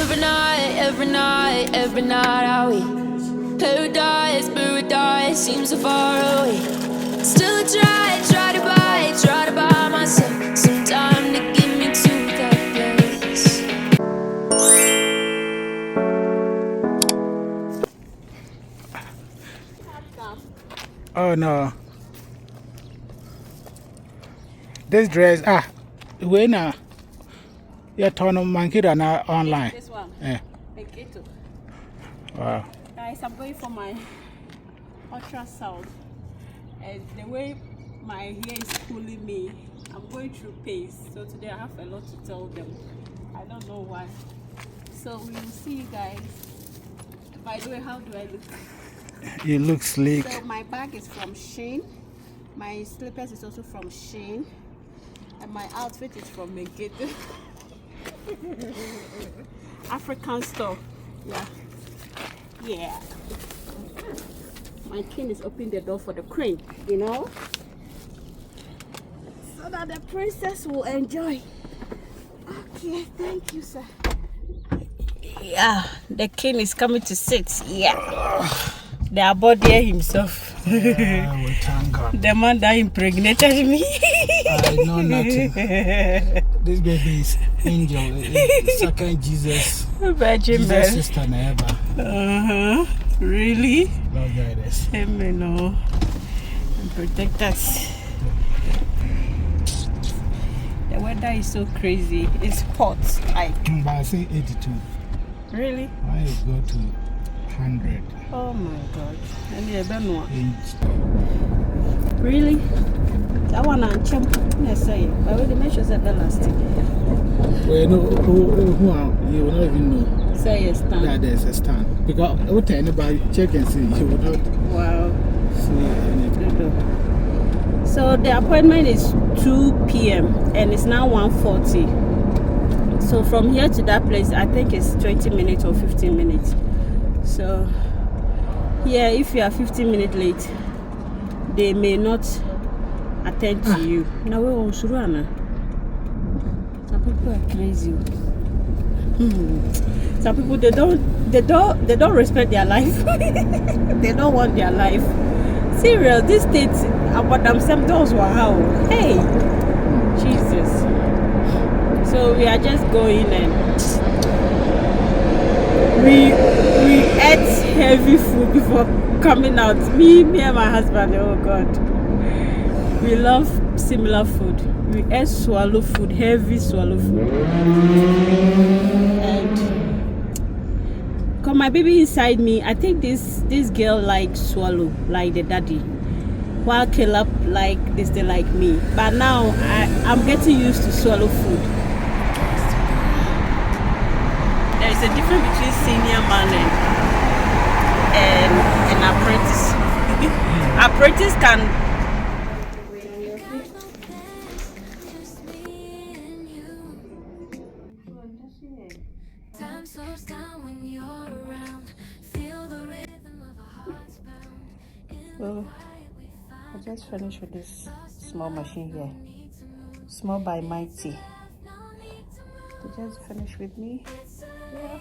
every night, every night I wait. Paradise seems so far away. Still I try to buy myself some time to get me to that place. Oh no. This dress, when you're turning monkey na online. This one. Yeah. Wow. Guys, I'm going for my ultrasound. And the way my hair is pulling me, I'm going through pains. So today I have a lot to tell them. I don't know why. So we will see you guys. By the way, how do I look? You look sleek. So my bag is from Shein. My slippers is also from Shein. And my outfit is from Megate. African store. Yeah. Yeah. My king is opening the door for the queen, you know? So that the princess will enjoy. Okay, thank you, sir. Yeah, the king is coming to sit. Yeah. The Abode himself. Yeah, we thank God. The man that impregnated me. I know nothing. This baby is angel. Second Jesus. Virgin Jesus sister ever. Really? Lord guide us. Amen. No. And protect us. The weather is so crazy. It's hot. Like. But I say 82. Really? Why you go to 100? Oh my God. And yeah, Inch. Really? That one I'm champion. Say, but when the measures are elastic. Well, no, who are you will not even know. Say a stand. That there's a stand. Because what anybody check and see, you will not see anything. So the appointment is 2 p.m. and it's now 1:40. So from here to that place, I think it's 20 minutes or 15 minutes. So yeah, if you are 15 minutes late, they may not attend to you. Now we on Surana. Some people are crazy. Some people they don't respect their life. They don't want their life. Serious, this state about themselves were how. Hey, Jesus. So we are just going and we ate heavy food before coming out. Me and my husband. Oh God, we love similar food. We ate swallow food, heavy swallow food, and cause my baby inside me, I think this girl likes swallow like the daddy, while Caleb like this they like me. But now I'm getting used to swallow food. There is a difference between senior man and an apprentice. Apprentice can. Well, I just finished with this small machine here. Small by mighty. They just finished with me. Yeah.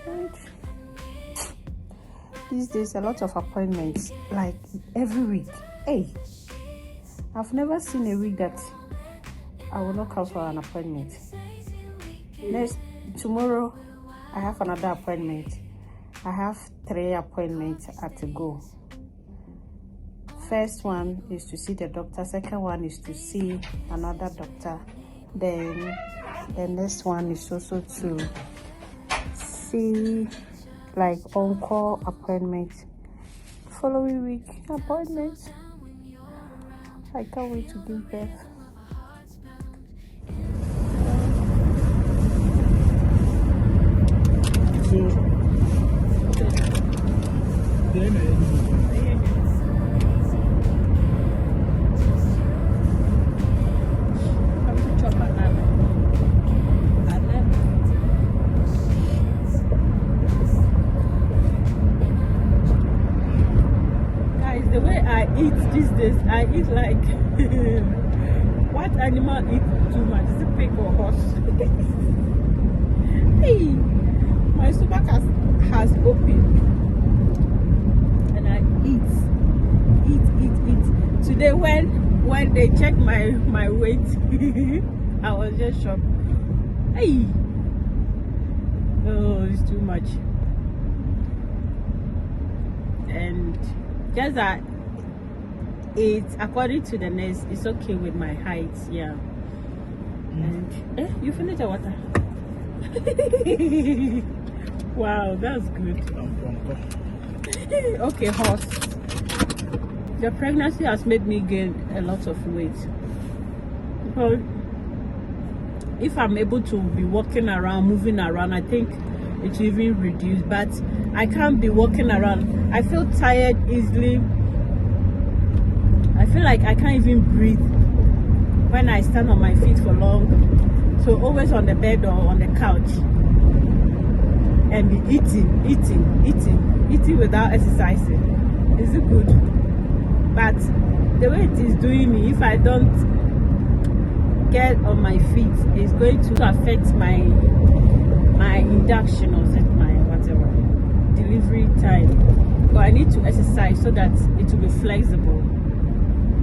And these days, a lot of appointments, like every week. Hey, I've never seen a week that I will not come for an appointment. Tomorrow, I have another appointment. I have 3 appointments at a go. First one is to see the doctor. Second one is to see another doctor. Then the next one is also to see like on-call appointment. Following week appointment. I can't wait to give birth. The way I eat these days, I eat like what animal eat too much? Is it pig or horse? when they checked my weight, I was just shocked. Hey, oh, it's too much. And just that it's according to the nurse, it's okay with my height, yeah. And you finished the water. Wow, that's good. Okay, horse. The pregnancy has made me gain a lot of weight. Because if I'm able to be walking around, moving around, I think it will even reduce. But I can't be walking around. I feel tired easily. I feel like I can't even breathe when I stand on my feet for long. So always on the bed or on the couch and be eating without exercising. Is it good? But the way it is doing me, if I don't get on my feet, it's going to affect my induction or my whatever delivery time. But I need to exercise so that it will be flexible.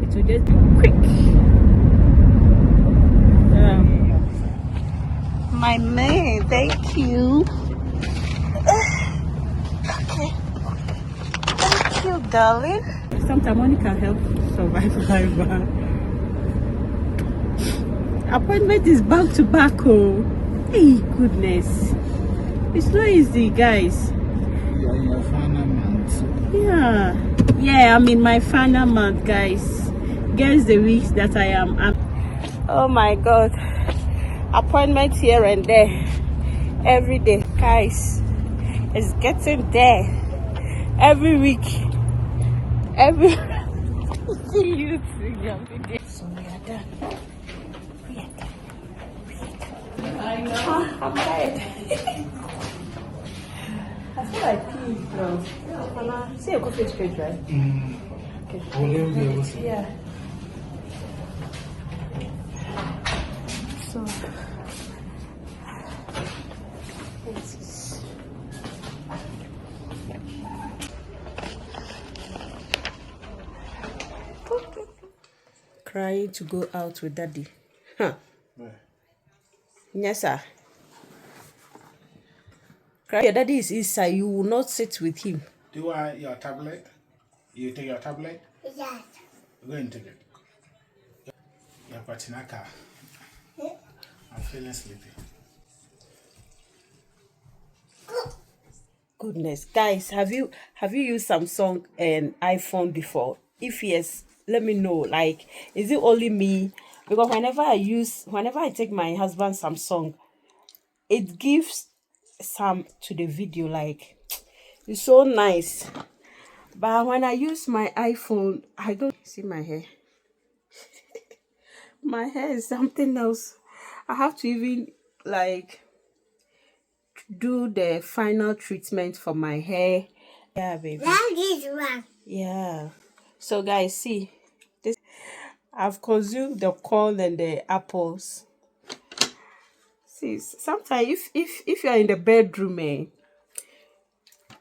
It will just be quick. My man, thank you. Okay. Thank you, darling. Sometimes money can help survive life. Appointment is back to back. Oh, hey, goodness. It's not easy, guys. You're in your final month. Yeah, I'm in my final month, guys. Guess the weeks that I am. Oh my God. Appointments here and there. Every day, guys. It's getting there. Every week. See you soon. So we are done. I'm tired. I feel like peeing now. See your coffee straight, right? Okay. Yeah. So this is crying to go out with daddy. Huh? Yes, sir. Cry. Your daddy is inside. You will not sit with him. Do you want your tablet? You take your tablet? Yes. Go and take it. Your patinaka. I'm feeling sleepy. Goodness, guys, have you used Samsung and iPhone before? If yes, let me know. Like, is it only me? Because whenever I take my husband's Samsung, it gives some to the video, like it's so nice. But when I use my iPhone, I don't see my hair. My hair is something else. I have to even like do the final treatment for my hair. Yeah, baby. That is one. Yeah. So guys, see this. I've consumed the corn and the apples. See, sometimes if you're in the bedroom,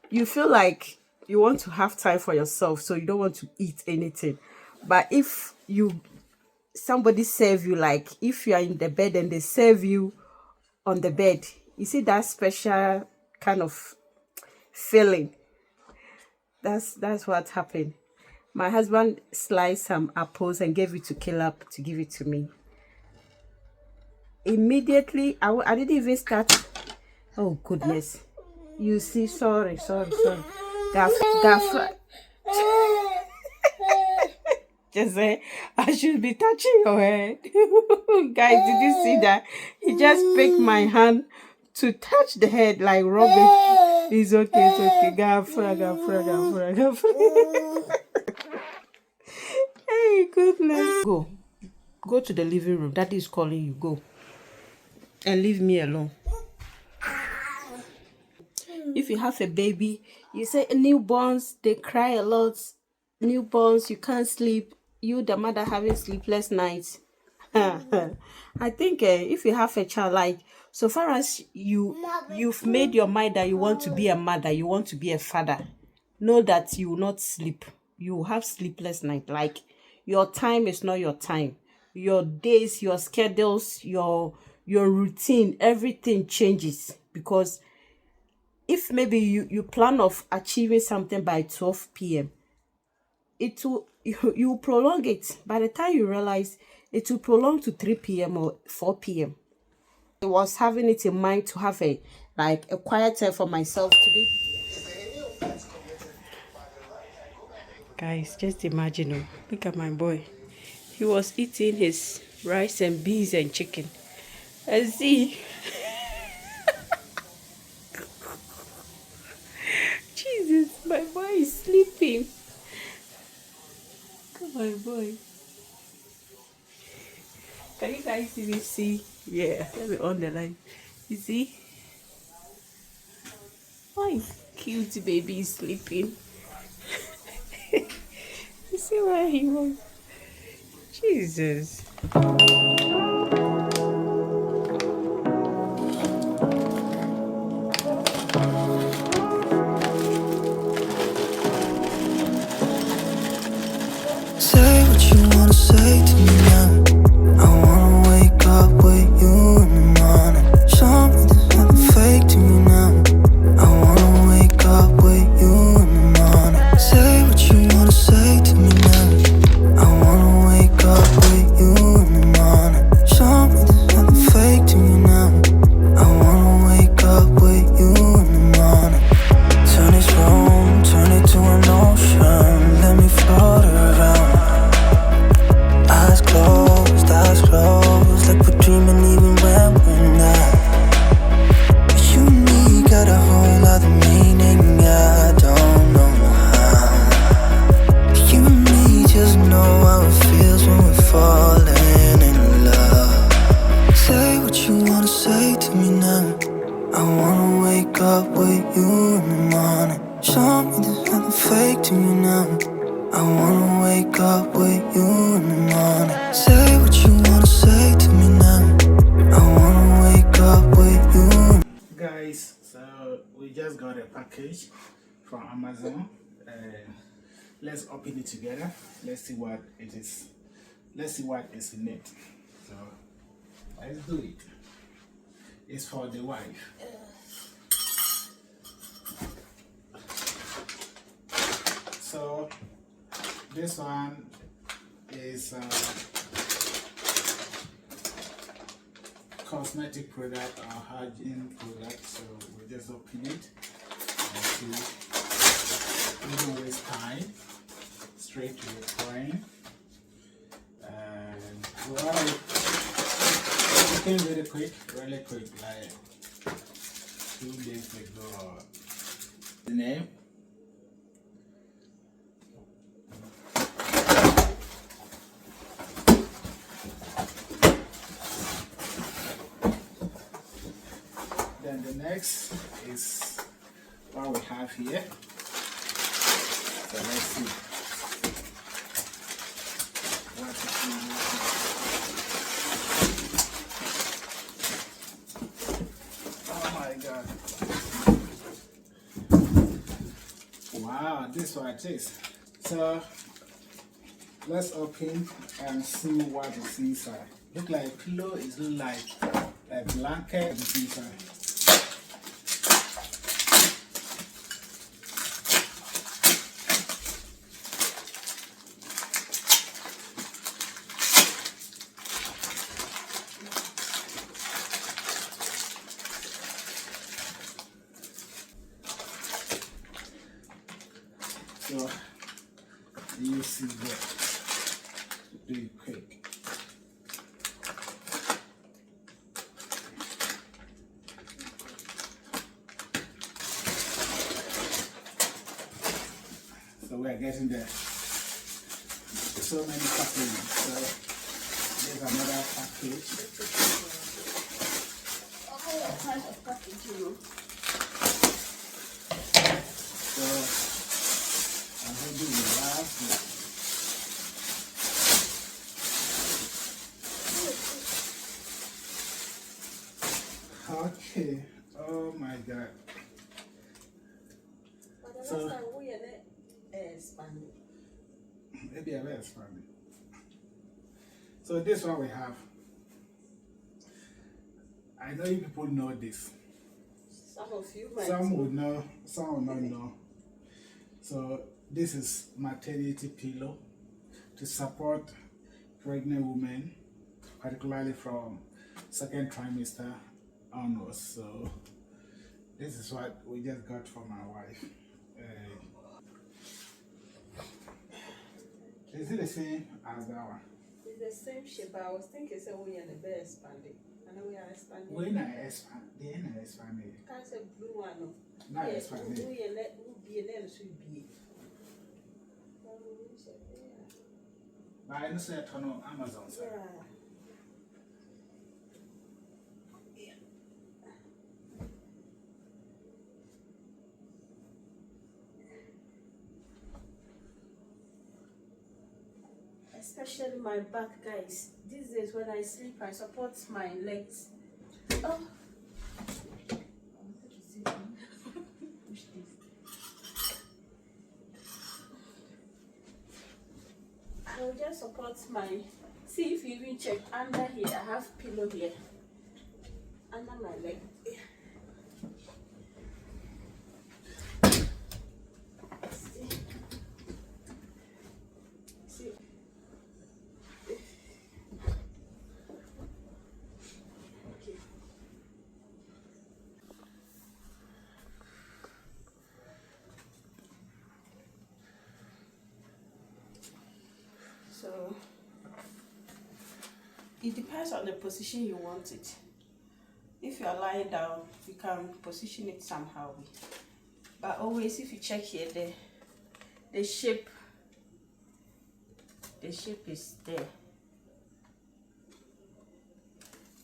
you feel like you want to have time for yourself, so you don't want to eat anything. But if somebody serve you, like if you are in the bed and they serve you on the bed, you see that special kind of feeling. That's what happened. My husband sliced some apples and gave it to Caleb to give it to me. Immediately, I didn't even start. Oh goodness! You see, sorry. Gaff. Just say, I should be touching your head. Guys, did you see that? He just picked my hand to touch the head, like rub it. It's okay. Gaffra. Hey, goodness. Go to the living room. Daddy is calling you. Go. And leave me alone. If you have a baby, you say newborns, they cry a lot. Newborns, you can't sleep. You, the mother, having sleepless nights. I think if you have a child, like, so far as you've made your mind that you want to be a mother, you want to be a father, know that you will not sleep. You will have sleepless night. Like, your time is not your time. Your days, your schedules, your routine, everything changes. Because if maybe you plan of achieving something by 12 p.m., it will you prolong it. By the time you realize, it will prolong to 3 p.m. or 4 p.m. I was having it in mind to have a quiet time for myself today. Guys, just imagine, look at my boy. He was eating his rice and beans and chicken. And see, Jesus, my boy is sleeping. Look at my boy. Can you guys even see? Yeah, let me on the line. You see? My cute baby is sleeping. You see where he was? Jesus. Say what you wanna say to me now. I wanna wake up with you in the morning. Show me there's nothing fake to me now. I wanna wake up with you in the morning. Say what you wanna say to me now. I wanna wake up with you in the morning. Show me there's nothing fake to me now. I wanna wake up with you in the morning. Turn this room, turn it to an ocean. Let me float around. Eyes closed, like we're dreaming even when we're not. You and me got a whole other meaning, I don't know how. You and me just know how it feels when we're falling in love. Say what you wanna say to me now. I wanna wake up with you in the morning. Show me there's nothing fake to me now. I wanna wake up with you in the morning. Say what you wanna say to me now. I wanna wake up with you. Guys, so we just got a package from Amazon, and let's open it together. Let's see what it is. Let's see what is in it. So let's do it. It's for the wife. So this one is cosmetic product or hygiene product. So we just open it and see. We don't waste time. Straight to the point. And we want to open really quick, like 2 days ago. The name. Then the next is what we have here. So let's see what it is. Oh my God! Wow, this is what it is. So let's open and see what is inside. Look like a pillow. It looks like a blanket is inside. So you see that. Do it quick. So we are getting there. So many packages. So there's another package. What kind of package, you know? So I'm going to do the last one. Okay. Oh my God. So maybe I will expand it. So this is what we have. I know you people know this. Some of you might. Some would know, some will not know. So this is maternity pillow to support pregnant women, particularly from second trimester onwards. So this is what we just got from my wife. Is it the same as that one? It's the same shape, but I was thinking so we are the best expanded. I know we are expanding. When I expand, they ain't expanded. That's a blue one. No? Not Yes, expanded. blue you let be a little should be. But I know say I turn on Amazon. Sir. Yeah. Especially my back, guys. These days when I sleep, I support my legs. Oh. Push this. I will just support my. See if you even check under here. I have pillow here under my leg. So it depends on the position you want it. If you are lying down, you can position it somehow. But always, if you check here, the shape is there.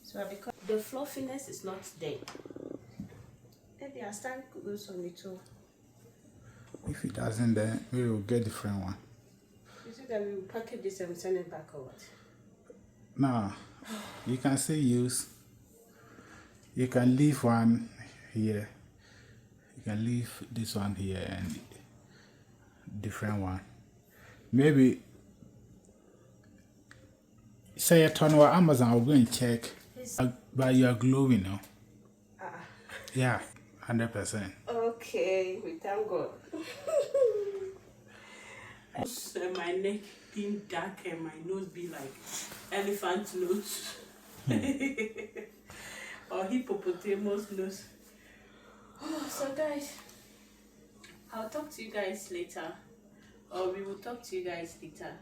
So because the fluffiness is not there, maybe I stand goes on it too. If it doesn't, then we will get different one. You see that we will package this and send it back or what? No, you can still use. You can leave one here. You can leave this one here and different one. Maybe say a ton of Amazon. I'll go and check. But you are glowing now. Yeah, 100%. Okay, we thank God. My neck being dark and my nose be like elephant nose or hippopotamus nose. So guys, I'll talk to you guys later, or we will talk to you guys later.